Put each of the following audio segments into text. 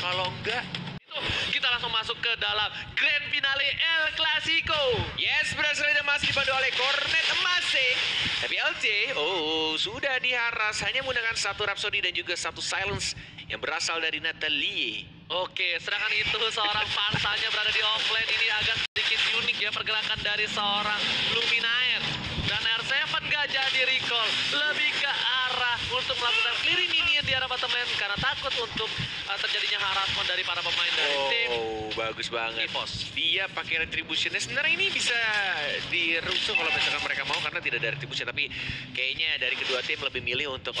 Kalau enggak, Kita langsung masuk ke dalam Grand Finale El Clasico. yes, berhasil dan masih dipandu oleh Cornet Emasing. Tapi LJ, sudah diharas hanya menggunakan satu Rhapsody dan juga satu Silence yang berasal dari Natalie. Oke, sedangkan itu seorang pansanya berada di offlane. Ini agak sedikit unik ya pergerakan dari seorang Luminaire. Dan R7 gak jadi recall, lebih ke arah untuk melakukan clearing minion di arah bottom lane karena takut untuk terjadinya harassment dari para pemain dari tim Bagus banget. EVOS. Dia pakai retributionnya. Sebenarnya ini bisa dirusuh kalau misalkan mereka mau karena tidak ada retribution. Tapi kayaknya dari kedua tim lebih milih untuk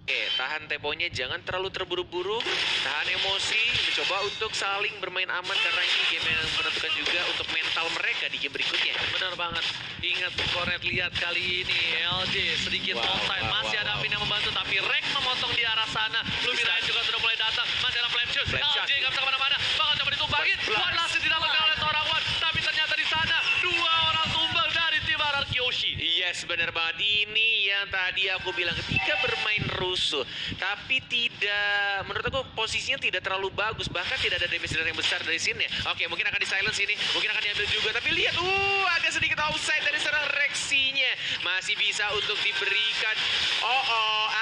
tahan temponya, jangan terlalu terburu-buru, tahan emosi, mencoba untuk saling bermain aman karena ini game yang menentukan juga untuk mental mereka di game berikutnya. Benar banget. Ingat Cornet, lihat kali ini LJ sedikit onside. Masih ada Vin yang membantu tapi Rek memotong di arah sana. Luminaire juga sudah mulai datang. Masih ada flame shoot. LJ nggak bisa kemana-mana. Bakal coba ditumbangin. One last didapatkan oleh seorang One. Tapi ternyata di sana dua orang tumbang dari tim RRQ Yoshi. Yes, benar banget. Ini yang tadi aku bilang ketika bermain rusuh, tapi tidak, menurut aku posisinya tidak terlalu bagus, bahkan tidak ada damage yang besar dari sini. Oke, mungkin akan di silence ini, mungkin akan diambil juga, tapi lihat, agak sedikit outside dari serang Rexinya. Masih bisa untuk diberikan.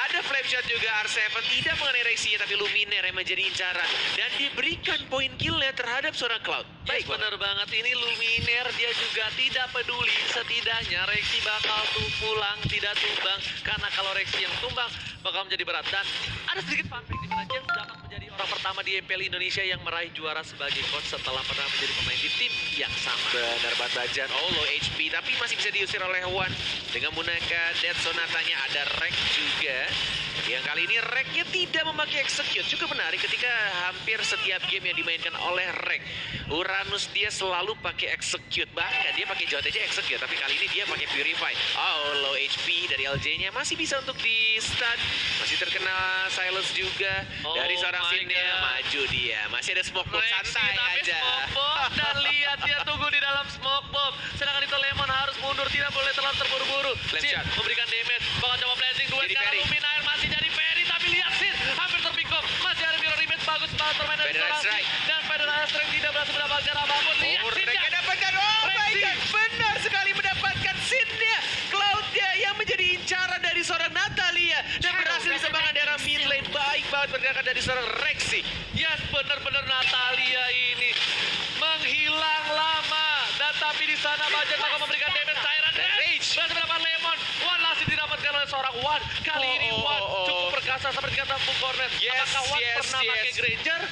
Ada flame shot juga R7, tidak mengenai Rexinya, tapi Luminaire yang menjadi incaran dan diberikan poin killnya terhadap seorang Cloud. Baik, benar banget. Ini Luminaire dia juga tidak peduli. Setidaknya Rexy bakal tuh pulang, tidak tumbang. Karena kalau Rexy yang tumbang bakal menjadi berat. Dan ada sedikit fun fact di mana James dapat menjadi orang pertama di MPL Indonesia yang meraih juara sebagai coach setelah pernah menjadi pemain di tim yang sama. Benar banget Bajan. Low HP tapi masih bisa diusir oleh One dengan menggunakan Death Sonatanya. Ada Rek juga. Yang kali ini Reknya tidak memakai execute. Cukup menarik ketika hampir setiap game yang dimainkan oleh Rek, Uranus dia selalu pakai execute. Bahkan dia pakai Jauh aja execute, tapi kali ini dia pakai purify. Low HP dari LJ-nya masih bisa untuk di stun. Masih terkena silence juga dari seorang Sinnya. Maju dia. Masih ada smoke bomb, santai aja. Smoke bomb, dan lihat dia tunggu di dalam smoke bomb. Sedangkan itu Lemon harus mundur, tidak boleh terlalu terburu-buru. Sin memberikan damage, bakal coba blazing duet karena Luminaire masih jadi Ferry, tapi lihat Sin hampir terpikok. Masih ada mirror image, bagus banget permainan dari seorang Sin. Dan Federal Strike tidak berhasil mendapatkan apapun. Lihat Sinnya dapatkan, benar sekali mendapatkan Sinnya. Cloud-nya yang menjadi incaran dari seorang Natalia dan berhasil disembangkan daerah mid lane. Baik banget pergerakan dari seorang Rexy. Yes, benar-benar Natalia ini menghilang lama. Dan tapi di sana Bajan bakal memberikan damage Siren dan Rage. Berhasil mendapat Lemon. One last didapatkan oleh seorang One. Kali ini One cukup perkasa seperti kata Bung Cornet. Apakah One pernah pakai Granger?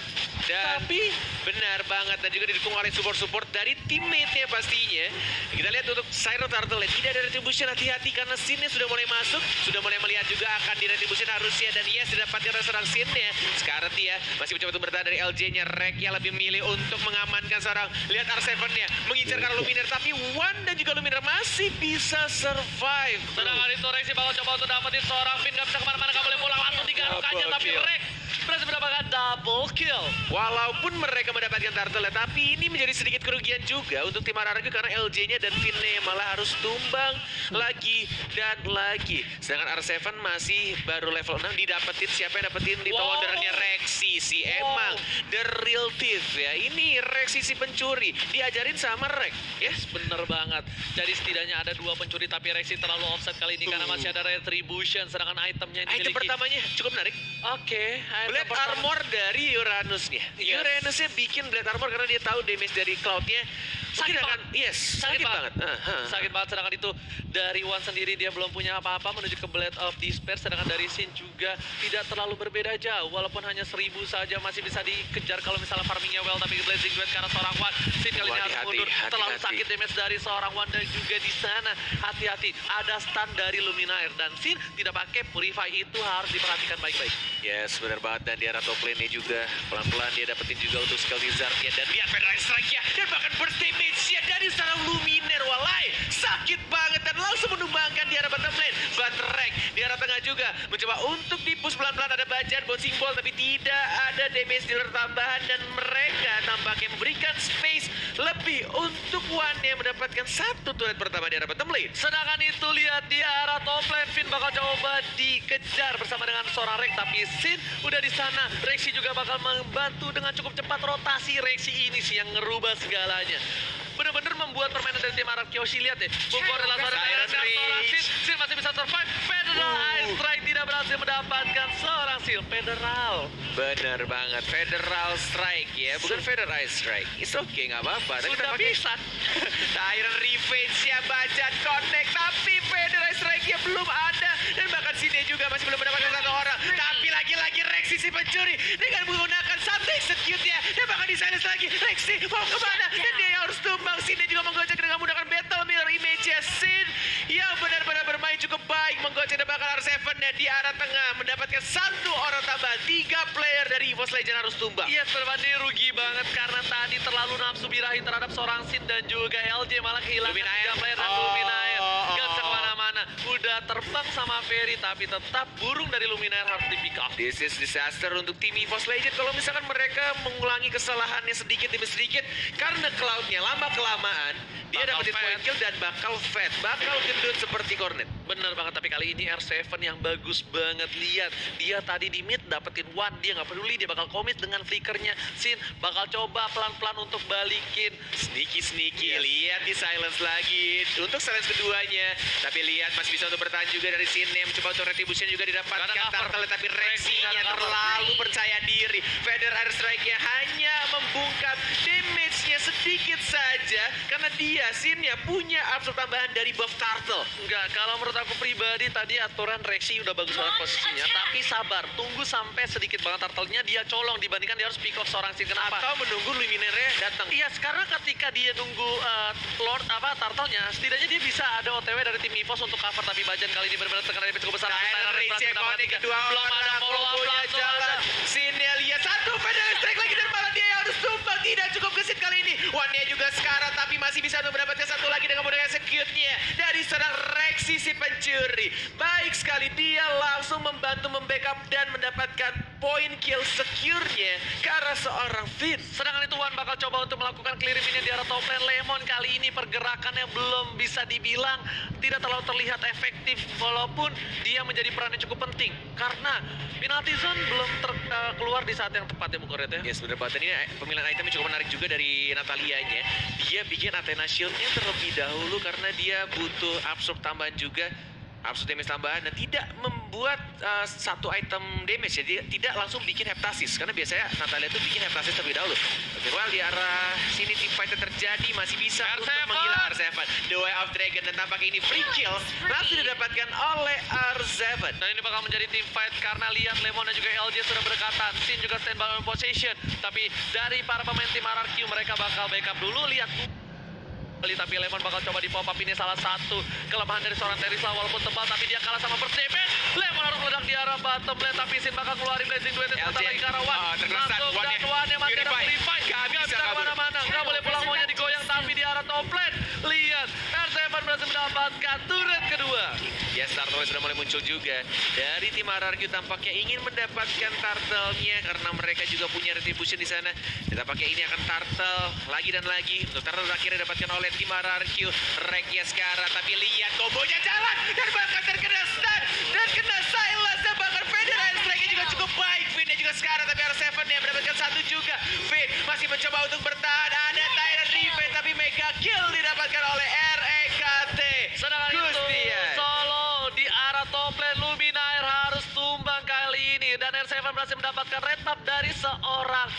Dan tapi benar banget, dan juga didukung oleh support-support dari teammate-nya pastinya. Kita lihat untuk Siren Turtle tidak ada retribution, hati-hati karena Sinnya sudah mulai masuk, sudah mulai melihat juga akan di retribution harusnya, dan yes didapatkan oleh seorang Sinnya. Sekarang dia masih mencoba untuk bertahan dari LJ-nya. Rek yang lebih milih untuk mengamankan seorang, lihat R7-nya mengincar karena Luminaire, tapi One dan juga Luminaire masih bisa survive. sedangkan itu Rexy bakal coba untuk dapetin seorang Finn, gak bisa kemana-mana, gak boleh pulang, langsung digaruk aja, tapi Rex berhasil mendapatkan double kill. Walaupun mereka mendapatkan turtle, tapi ini menjadi sedikit kerugian juga untuk tim RRQ karena LJ-nya dan Finne malah harus tumbang lagi dan lagi. Sedangkan R7 masih baru level 6 didapetin. Siapa yang dapetin di Wondernya? Rexy si emang the real thief ya. Ini Rexy si pencuri diajarin sama Rex. Yes, bener banget. Jadi setidaknya ada dua pencuri tapi Rexy terlalu offset kali ini karena masih ada retribution. Sedangkan itemnya yang Item dimiliki. pertamanya cukup menarik. Oke, Blade Armor dari Uranusnya. Yes. Uranusnya bikin Blade Armor karena dia tahu damage dari Cloud-nya. Sakit Mungkin banget. sakit banget. Sakit banget. Sedangkan itu dari One sendiri dia belum punya apa-apa menuju ke Blade of Despair. Sedangkan dari Sin juga tidak terlalu berbeda jauh. Walaupun hanya 1000 saja masih bisa dikejar kalau misalnya farmingnya well. Tapi Blazing Duet karena seorang One. Sin kali ini harus mundur. Terlalu sakit damage dari seorang One dan juga di sana. Hati-hati. Ada stun dari Luminaire. Dan Sin tidak pakai Purify, itu harus diperhatikan baik-baik. Yes, benar banget. Dan di arah top lane-nya juga pelan-pelan dia dapetin juga untuk skill Lizard-nya. Dan lihat Federal Strike-nya. Dan bahkan burst damage-nya dari seorang Luminaire. Walai, sakit banget. Dan langsung menumbangkan di arah bottom lane. Batrek di arah tengah juga mencoba untuk di-push pelan-pelan. Ada Bajan bouncing ball tapi tidak ada damage dealer tambahan dan mereka tampaknya memberikan space lebih untuk One yang mendapatkan satu turret pertama di arah bottom lane. Sedangkan itu lihat di arah top lane, Finn bakal coba dikejar bersama dengan seorang Rex, tapi Sin udah di sana. Rexy juga bakal membantu dengan cukup cepat rotasi. Rexy ini sih yang ngerubah segalanya. Bener-bener membuat permainan dari tim Arab Kyoshi. Lihat deh, Bungkor adalah seorang Sin masih bisa survive. Federal Ice Strike tidak berhasil mendapatkan seorang Sin. Federal. Bener banget, Federal Strike ya, bukan Federal Ice Strike. It's okay, nggak apa-apa. Sudah bisa. Iron Revenge yang Bajan connect, tapi Federal Ice Strike-nya belum ada. Dan bahkan Sine juga masih belum mendapatkan satu orang. Tapi lagi-lagi Rexy si pencuri dengan menggunakan satu execute-nya. Dan bahkan di silence lagi, Rexy mau kemana? Dan dia harus tumbang. Sine juga menggocek dengan menggunakan Battle Mirror Image-nya. Sin yang benar-benar bermain cukup baik, menggocek dan bahkan R7-nya di arah tengah. Mendapatkan satu orang tambahan, 3 player dari EVOS Legend harus tumbang. Iya, sebenarnya rugi banget karena tadi terlalu nafsu birahi terhadap seorang Sin dan juga LJ, malah kehilangan 3 player dan Luminaire. Gak bisa kemana-mana. Udah terbang sama Ferry, tapi tetap burung dari Luminaire harus di pick off. This is disaster untuk tim EVOS Legend kalau misalkan mereka mengulangi kesalahannya sedikit demi sedikit karena Cloud-nya lama-kelamaan dia dapetin point kill dan bakal fat, bakal gendut seperti Cornet. Bener banget, tapi kali ini R7 yang bagus banget. Lihat, dia tadi di mid dapetin One, dia nggak peduli, dia bakal komit dengan flickernya. Sin bakal coba pelan-pelan untuk balikin. Sneaky, lihat di silence lagi untuk silence keduanya. Tapi lihat masih bisa untuk bertahan juga dari Sin yang mencoba untuk retribution juga didapatkan Turtle, tapi Rexy-nya terlalu percaya diri. Feather Air Strike-nya hanya membungkam damage-nya sedikit saja karena dia Sin-nya punya absorb tambahan dari buff Turtle. Enggak, kalau menurut aku pribadi tadi aturan Rexy udah bagus banget posisinya, tapi sabar, tunggu sampai sedikit banget turtle-nya dia colong dibandingkan dia harus pick off seorang Sin. Kenapa? Atau menunggu Luminaire datang. Iya, karena ketika dia nunggu Lord turtle-nya, setidaknya dia bisa ada OTW dari tim EVOS untuk cover, tapi Bajan kali ini benar-benar terkena damage cukup besar. Kedua belum ada follow up langsung jalan. Sin-nya lihat satu Feather Strike lagi dan malah dia harus tumbang. Tidak cukup gesit kali ini. One-nya juga sekarang tapi masih bisa untuk mendapatkan satu lagi dengan menggunakan execute-nya dari seorang Rexy si pencuri. Baik sekali, dia langsung membantu membackup dan mendapatkan point kill secure-nya ke arah seorang Finn. Sedangkan itu One bakal coba untuk melakukan clear minion di arah top lane. Lemon kali ini pergerakannya belum bisa dibilang tidak terlalu terlihat efektif, walaupun dia menjadi peran yang cukup penting karena penalty zone belum keluar di saat yang tepat ya Mukoret ya. Yes, bener banget. Ini pemilihan itemnya cukup menarik juga dari Natalia-nya. Dia bikin Athena Shield-nya terlebih dahulu karena dia butuh absorb tambahan juga, absorb damage tambahan, dan tidak membuat satu item damage ya. Dia tidak langsung bikin heptasis karena biasanya Natalia itu bikin heptasis terlebih dahulu. Meanwhile di arah sini team fight terjadi, masih bisa untuk menghilang R7. The Way of Dragon, dan tampaknya ini free kill langsung didapatkan oleh R7. Dan ini bakal menjadi team fight karena lihat Lemon dan juga LJ sudah berdekatan. Sin juga standby on position, tapi dari para pemain tim RRQ mereka bakal backup dulu. Lihat tapi Lemon bakal coba di pop up. Ini salah satu kelemahan dari seorang Terisla, walaupun tebal tapi dia kalah sama first damage. Lemon harus meledak di arah bottom lane, tapi Sin bakal keluarin Blazing Duet sebentar lagi ke arah One. Langsung dan One-nya masih ada Purify. Gak bisa kemana-mana, gak boleh pulang, maunya digoyang, tapi di arah top lane. Lihat, R7 berhasil mendapatkan turret kedua. Ya, Turtle sudah mulai muncul juga. Dari tim RRQ tampaknya ingin mendapatkan Turtle-nya karena mereka juga punya retribution di sana. Dan tampaknya ini akan Turtle lagi dan lagi. Untuk Turtle akhirnya didapatkan oleh tim RRQ. Rek-nya sekarang, tapi lihat kombonya jalan dan bahkan terkena stun dan kena silence, dan bahkan Feather Ice Strike-nya juga cukup baik. Finn-nya juga sekarang, tapi R7-nya mendapatkan satu juga. Finn masih mencoba untuk bertahan. Ada Tyrant Revenge, tapi mega kill didapatkan oleh REKT. Sedangkan itu solo di arah top lane, Luminaire harus tumbang kali ini, dan R7 berhasil mendapatkan red buff dari seorang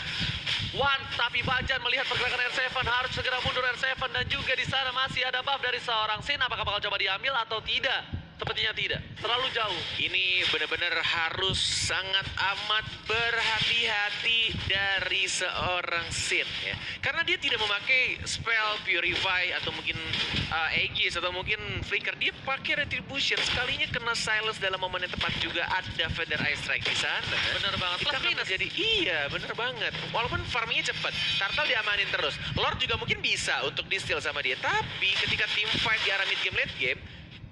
One, tapi Bajan melihat pergerakan R7 harus segera mundur R7, dan juga di sana masih ada buff dari seorang Sin. Apakah bakal coba diambil atau tidak? Sepertinya tidak, terlalu jauh. Ini benar-benar harus sangat amat berhati-hati dari seorang Sin ya. Karena dia tidak memakai spell Purify atau mungkin Aegis atau mungkin Flicker. Dia pakai Retribution. Sekalinya kena silence dalam momen yang tepat juga ada Feather Ice Strike di sana. Bener banget. Kita kan jadi iya, bener banget. Walaupun farmingnya cepat, Turtle diamanin terus. Lord juga mungkin bisa untuk di-steal sama dia. Tapi ketika team fight di arah mid game, late game,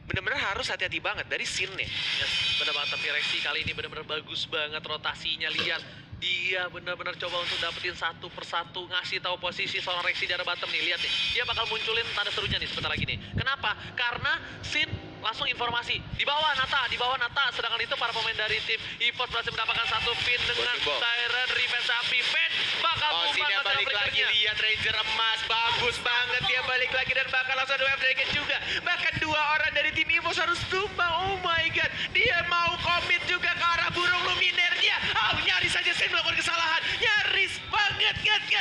benar-benar harus hati-hati banget dari scene-nya. Yes, bener banget, tapi Rexy kali ini bener-bener bagus banget rotasinya, lihat. Dia benar-benar coba untuk dapetin satu persatu, ngasih tahu posisi seorang Rexy di arah bottom nih, lihat nih. Dia bakal munculin tanda serunya nih sebentar lagi nih. Kenapa? Karena Sin langsung informasi di bawah Nata, sedangkan itu para pemain dari tim EVOS berhasil mendapatkan satu pin dengan Tyrant Revenge, tapi Fed bakal tumbang dia balik lagi, lihat Ranger emas, bagus banget dia balik lagi dan bakal langsung ada Dragon juga. Bahkan 2 orang dari tim EVOS harus tumbang, oh my god, dia mau komit juga ke arah burung luminernya. Oh, nyaris saja Sin melakukan kesalahan, nyaris banget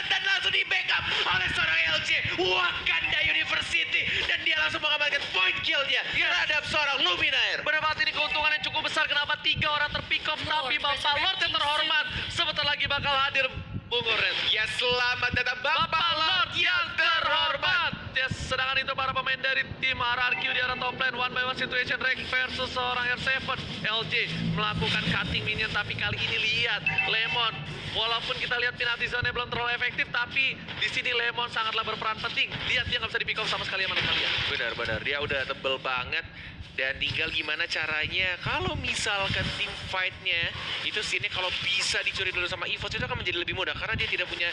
dan langsung di backup oleh seorang LJ Wakanda University, dan dia langsung mengamankan point kill-nya terhadap seorang Luminaire. Benar banget, ini keuntungan yang cukup besar. Kenapa 3 orang terpick off, tapi Bapak Lord yang terhormat sebentar lagi bakal hadir, Bung Oren. Ya, selamat datang Bapak Lord yang terhormat. Ya, sedangkan itu para pemain dari tim RRQ di arah top lane, 1-by-1 situation Rex versus seorang R7. LJ melakukan cutting minion, tapi kali ini lihat Lemon. Walaupun kita lihat penalti zone belum terlalu efektif, tapi di sini Lemon sangatlah berperan penting. Lihat dia nggak bisa di pick off sama sekali sama kalian. Benar-benar dia udah tebel banget. Dan tinggal gimana caranya kalau misalkan tim fight-nya itu scene-nya kalau bisa dicuri dulu sama EVOS itu akan menjadi lebih mudah karena dia tidak punya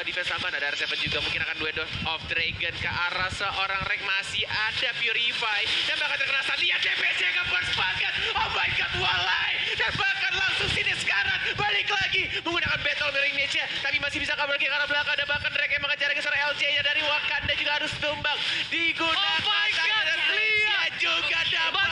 defense aman. Ada R7 juga mungkin akan duet of Dragon ke arah seorang Rek, masih ada Purify dan bakal terkena saat lihat DPC ke-burst banget. Oh my god, walai, dan bahkan langsung sini sekarang balik lagi menggunakan battle mirroring match-nya, tapi masih bisa kabur ke arah belakang. Ada bahkan Rek yang mengejar ke seorang LJ-nya dari Wakanda juga harus tumbang digunakan. Oh my god, lihat juga dapat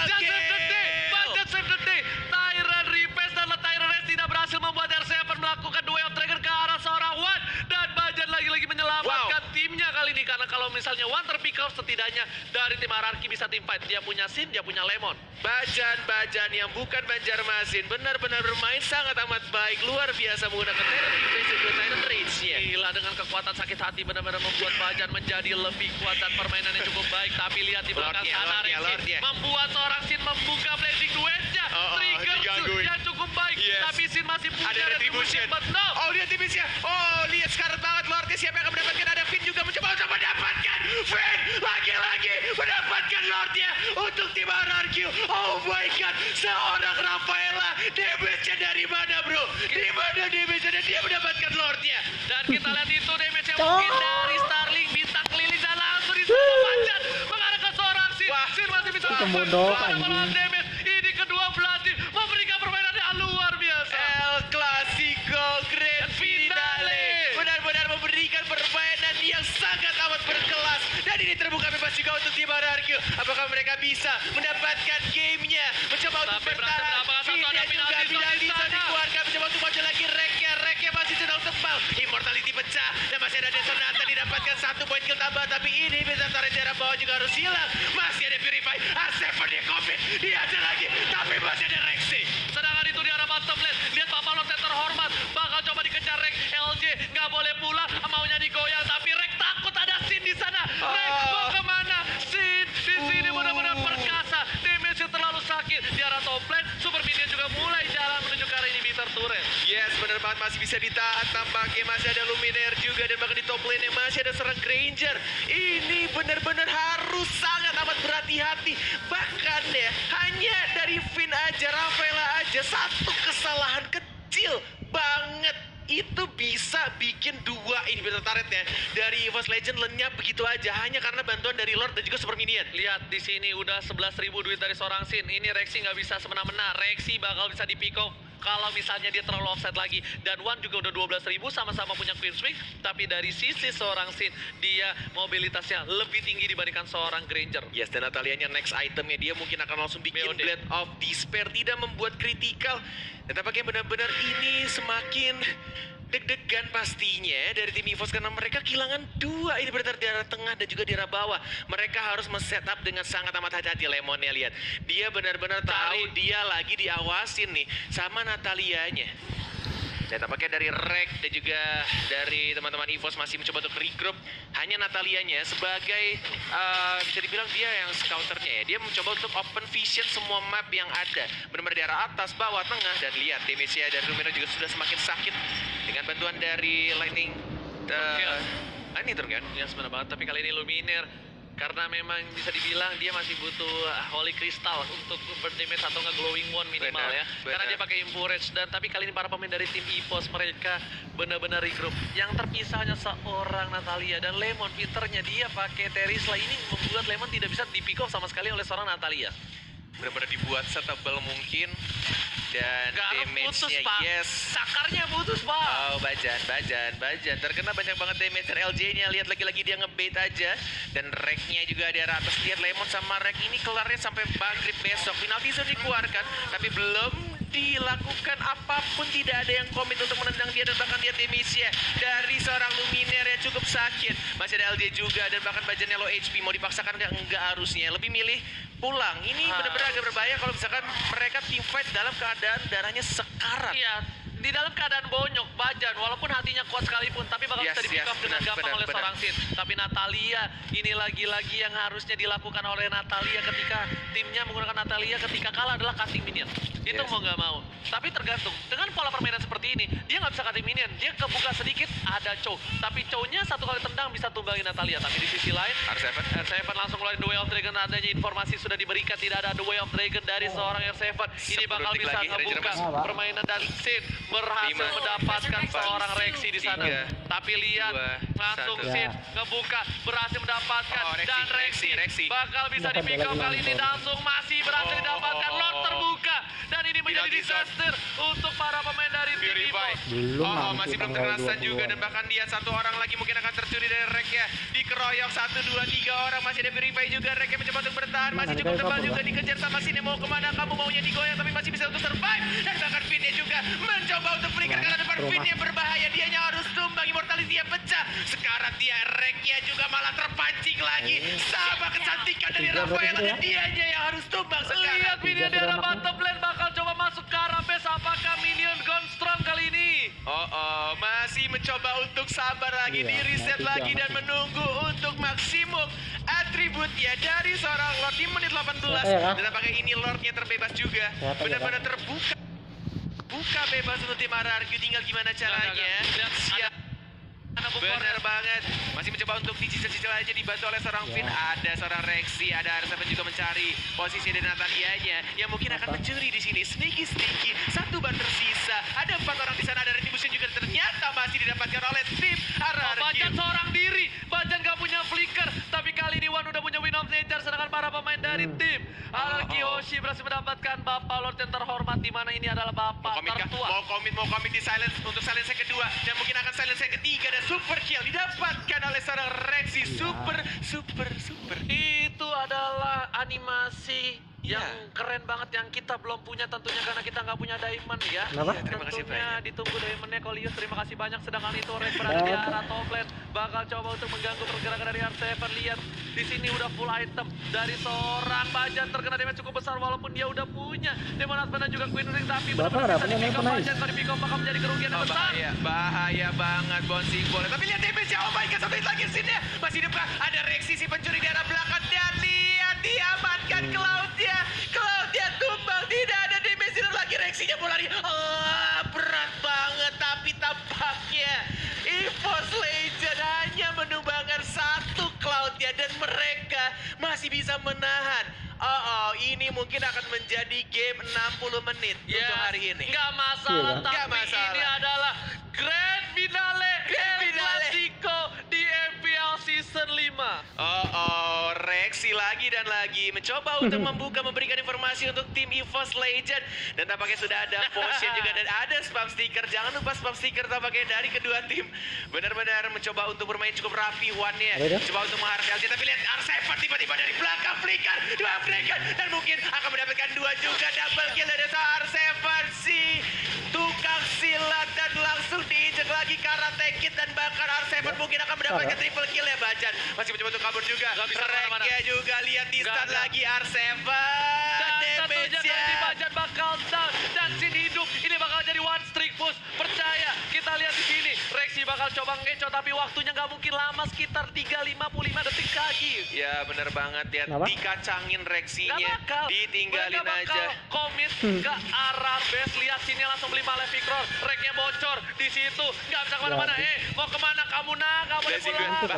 Budget save the day. Tyrant Revenge dan Tyrant Rest tidak berhasil membuat R7 melakukan duel trigger ke arah seorang Wan, dan Bajan lagi-lagi menyelamatkan timnya kali ini. Karena kalau misalnya Wan terpick off, setidaknya dari tim RRQ bisa tim fight. Dia punya Sin, dia punya Lemon. Bajan yang bukan Banjarmasin benar-benar bermain sangat amat baik, luar biasa menggunakan Tyrant Revenge dan juga Tyrant Rage-nya. Gila, dengan kekuatan sakit hati benar-benar membuat Bajan menjadi lebih kuat dan permainannya cukup baik. Tapi lihat di belakang sana Rexy membuat seorang Sin membuka blazing duetnya. Trigger yang cukup baik, tapi Sin masih punya retribution. Oh, lihat tipsnya. Oh, lihat sekarat banget Lordnya. Siapa yang akan mendapatkan? Ada Finn juga mencoba untuk mendapatkan. Finn lagi-lagi mendapatkan Lordnya untuk tim RRQ. Oh my god, seorang Rafaela. Damage-nya dari mana, bro? Di mana damage-nya? Dan dia mendapatkan Lordnya. Dan kita lihat itu damage-nya mungkin dari Starling, bintang keliling, dan langsung disambut Bajan mengarah ke seorang Sin. Sin masih bisa melakukan damage. Ini kedua belah tim memberikan permainan yang luar biasa. El Clasico Grand Finale benar-benar memberikan permainan yang sangat amat berkelas, dan ini terbuka bebas juga untuk tim RRQ. Apakah mereka bisa mendapatkan gamenya? Mencoba untuk bertahan. Fina juga tidak bisa dikeluarkan. Mencoba untuk maju lagi. Reknya masih sedang tebal. Immortality pecah dan masih ada Desonata didapatkan 1 poin kill tambah, tapi ini bisa tarik jarak bawah juga harus hilang. Masih ada Purify. A7 dia komit. Dia ada lagi, tapi masih ada Rexy. Sedangkan itu di arah bottom lane, lihat Papa Lord yang terhormat bakal coba dikejar Rek. LJ nggak boleh pulang, maunya digoyang, tapi Rek takut ada Sin di sana. Rek mau kemana? Sin di sini benar-benar perkasa. Damage terlalu sakit di arah top lane. Super Minion juga mulai jalan menuju ke arah inhibitor turret. Yes, benar banget, masih bisa ditahan tampaknya. Masih ada Luminaire juga, dan bahkan di top lane yang masih ada serang Granger. Ini benar-benar harus sangat amat berhati-hati. Bahkan ya, hanya dari Finn aja, Rafaela aja, satu kesalahan kecil banget itu bisa bikin 2 inhibitor turretnya dari EVOS Legend lenyap begitu aja, hanya karena bantuan dari Lord dan juga Super Minion. Lihat di sini udah 11.000 duit dari seorang Sin. Ini Rexy nggak bisa semena-mena. Rexy bakal bisa di pick off kalau misalnya dia terlalu offset lagi. Dan Wan juga udah 12.000, sama-sama punya Queen Swing. Tapi dari sisi seorang Sin, dia mobilitasnya lebih tinggi dibandingkan seorang Granger. Yes, dan Natalianya next itemnya dia mungkin akan langsung bikin BOD. Blade of Despair, tidak membuat kritikal. Dan tampaknya benar-benar ini semakin deg-degan pastinya dari tim EVOS karena mereka kehilangan 2 ini berarti di arah tengah dan juga di arah bawah. Mereka harus men-setup dengan sangat amat hati-hati. Lemonnya lihat, dia benar-benar tahu dia lagi diawasin nih sama Natalianya. Dan tampaknya dari Rek dan juga dari teman-teman EVOS masih mencoba untuk regroup. Hanya Natalianya sebagai bisa dibilang dia yang scouternya ya. Dia mencoba untuk open vision semua map yang ada. Benar-benar di arah atas, bawah, tengah. Dan lihat damage-nya dari Lumina juga sudah semakin sakit dengan bantuan dari Lightning. Ini turun kan? Ya sebenarnya banget, tapi kali ini Luminaire Karena memang bisa dibilang dia masih butuh Holy Crystal untuk berdamage atau nge-glowing wand minimal Benar, ya. Karena dia pakai Infurage dan tapi kali ini para pemain dari tim EVOS mereka benar-benar regroup. Yang terpisah hanya seorang Natalia dan Lemon, pinternya dia pakai Terisla ini membuat Lemon tidak bisa di-pick off sama sekali oleh seorang Natalia. Benar-benar dibuat setebal mungkin. Dan putus, damage-nya Pak. yes. Sakarnya putus, Pak. Oh, Bajan. Terkena banyak banget damage dari LJ-nya. Lihat lagi-lagi dia ngebait aja. Dan Rek-nya juga di arah atas. Lihat Lemon sama Rek ini kelarnya sampai maghrib besok. Penalti sudah dikeluarkan, tapi belum dilakukan apapun. Tidak ada yang komit untuk menendang dia. Dan bahkan lihat damage-nya dari seorang Luminaire yang cukup sakit. Masih ada LJ juga. Dan bahkan Bajannya low HP. Mau dipaksakan nggak? Enggak harusnya. Lebih milih pulang. Ini benar-benar agak berbahaya kalau misalkan mereka team fight dalam keadaan darahnya sekarat. Iya, di dalam keadaan bonyok, Bajan, walaupun hatinya kuat sekalipun, tapi bakal bisa di-pick off dengan gampang oleh seorang Sin. Tapi Natalia, ini lagi-lagi yang harusnya dilakukan oleh Natalia ketika timnya menggunakan Natalia ketika kalah adalah cutting minion. Itu mau nggak mau. Tapi tergantung, dengan pola permainan seperti ini, dia nggak bisa cutting minion. Dia kebuka sedikit, ada Chow. Tapi Chow-nya satu kali tendang bisa tumbangin Natalia. Tapi di sisi lain, R7 langsung keluarin The Way of Dragon. Adanya informasi sudah diberikan, tidak ada The Way of Dragon dari seorang R7. Ini bakal bisa ngebuka permainan dan Sin berhasil mendapatkan seorang Rexy di sana. Tapi lihat, langsung Sin ngebuka, berhasil mendapatkan. Dan Rexy bakal bisa di-pick off kali ini. Langsung masih berhasil didapatkan. Lord terbuka. Dan ini menjadi disaster untuk para pemain dari tim EVOS. Masih belum terkena stun juga. Dan bahkan dia satu orang lagi mungkin akan tercuri dari Rek-nya. Dikeroyok 1, 2, 3 orang. Masih ada Purify juga. Rek-nya mencoba untuk bertahan. Masih cukup tebal juga. Dikejar sama Sin. Mau kemana kamu? Maunya digoyang tapi masih bisa untuk survive. Dan bahkan Finn-nya juga mencoba untuk flicker karena depan Finn-nya berbahaya. Dianya harus tumbang. Immortality dia pecah. Sekarang dia Rek-nya juga malah terpancing lagi. Sama kecantikan dari Rafael. Dan dianya yang harus tumbang sekarang. Lihat Minion di arah bottom lane bakal coba masuk ke arah base. Apakah Minion gone strong kali ini? Masih mencoba untuk sabar lagi, di reset lagi dan menunggu untuk maksimum atributnya dari seorang Lord di menit 18. Dan apakah ini Lordnya terbebas juga? Benar-benar terbuka. Buka bebas untuk tim RRQ, tinggal gimana caranya. Siap. Benar banget. Masih mencoba untuk dicicil-cicil aja, dibantu oleh seorang Finn. Ada seorang Rexy, ada R7 juga mencari posisi dari Natalianya yang mungkin akan mencuri di sini. Sneaky. Satu ban tersisa. Ada 4 orang di sana, ada Retribution juga ternyata masih didapatkan oleh tim RRQ. Bajan seorang diri. Bajan gak punya flicker. Tapi kali ini Wan udah punya Wind of Nature. Sedangkan para pemain dari tim RRQ Hoshi berhasil mendapatkan Bapak Lord yang terhormat. Di mana ini adalah Bapak tertua. Mau komit di silence untuk silence yang kedua. Dan mungkin akan silence yang ketiga. Dan super kill didapatkan oleh seorang Rexy. Super. Itu adalah animasi yang keren banget yang kita belum punya tentunya karena kita nggak punya diamond ya. Terima kasih Tentunya banyak. ditunggu diamondnya Kolius, terima kasih banyak. Sedangkan itu Red berada di arah top lane, bakal coba untuk mengganggu pergerakan dari R7. Lihat di sini udah full item dari seorang Bajan, terkena damage cukup besar walaupun dia udah punya Demon Husband dan juga Queen Ring, tapi benar-benar bisa di-pick off Bajan. Kalau di-pick off bakal menjadi kerugian yang besar. Bahaya banget bouncing boleh. Tapi lihat damage-nya, oh my god, satu hit lagi sini. Masih depan, ada Rexy si pencuri di arah belakang. Dan lihat diamankan Cloud-nya tumbang, tidak ada damage lagi. Rexy-nya mau lari. Berat banget, tapi tampaknya EVOS Legend hanya menumbangkan satu Cloud-nya dan mereka masih bisa menahan. Ini mungkin akan menjadi game 60 menit untuk hari ini. Nggak masalah, tapi Nggak masalah. ini adalah Grand Finale Clasico di MPL Season 5. Rexy lagi dan lagi mencoba untuk memberikan informasi untuk tim EVOS Legend. Dan tampaknya sudah ada potion juga dan ada spam sticker. Jangan lupa spam sticker tampaknya dari kedua tim. Benar-benar mencoba untuk bermain cukup rapi One-nya. Coba untuk mengharap LJ, tapi lihat R7 tiba-tiba dari belakang flicker. Dua flicker dan mungkin akan mendapatkan 2 juga. Double kill dari R7 si tukang silat dan langsung diinjek lagi Karate Kid. Dan bahkan R7 mungkin akan mendapatkan triple kill ya Bajan. Masih mencoba untuk kabur juga. Rek-nya juga lihat di stun lagi R7. Dan tentunya nanti Bajan bakal down dan Sin hidup. Ini bakal jadi one streak push. Percaya, kita lihat di sini. Rexy bakal coba ngecoh Echo, tapi waktunya nggak mungkin lama, sekitar 3:55 detik lagi. Ya bener banget ya, Kenapa? dikacangin reaksinya, Nggak bakal. ditinggalin Mereka bakal aja. komit ke arah base. Lihat sini langsung beli Malefic Roar. Reknya bocor di situ. Nggak bisa kemana-mana. Mau kemana kamu nak? Kamu boleh Gak sih, pulang.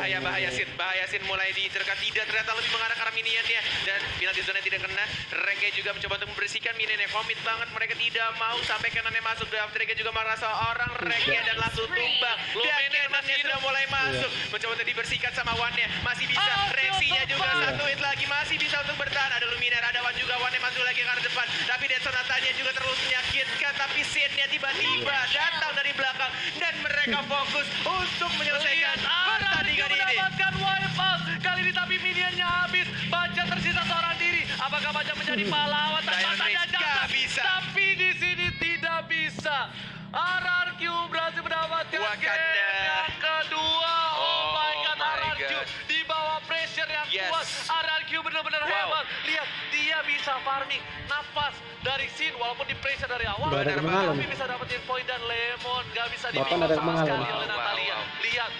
bahaya Sin mulai diterka, tidak ternyata lebih mengarah ke arah minionnya, dan penalti zona tidak kena. Rengge juga mencoba untuk membersihkan minionnya, komit banget, mereka tidak mau sampai kanannya masuk. Draft Rengge juga merasa orang Rengge dan langsung tumbang, dan Luminer kanannya masih sudah mulai masuk, mencoba untuk dibersihkan sama Wan-nya, masih bisa. Reaksinya juga satu hit lagi, masih bisa untuk bertahan. Ada Luminer, ada Wan juga, Wan-nya masuk lagi ke arah depan, tapi Dead Sonatanya juga terus menyakitkan, tapi Sid-nya tiba-tiba datang dari belakang, dan mereka fokus untuk menyelesaikan pertandingan ini. Mendapatkan wipeout kali ini, tapi minionnya habis. Baja tersisa seorang diri. Apakah Baja menjadi pahlawan? Diamond Rage nggak bisa. Tapi di sini tidak bisa. RRQ berhasil mendapatkan Wakanda. game yang kedua. Oh my god, my RRQ God. di bawah pressure yang Yes. kuat. RRQ benar-benar Wow. hebat. Lihat, dia bisa farming nafas dari Sin walaupun di pressure dari awal. Nggak ada Benar kemenangan. Tapi bisa dapetin poin, dan Lemon nggak bisa Bahkan dipikul ada sama kemenangan. sekali oleh Wow, Natalia. wow. Lihat,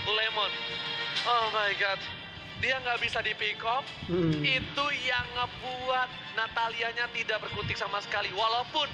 Lemon. Oh my god. Dia nggak bisa di pick up. Hmm. Itu yang ngebuat Natalianya tidak berkutik sama sekali. Walaupun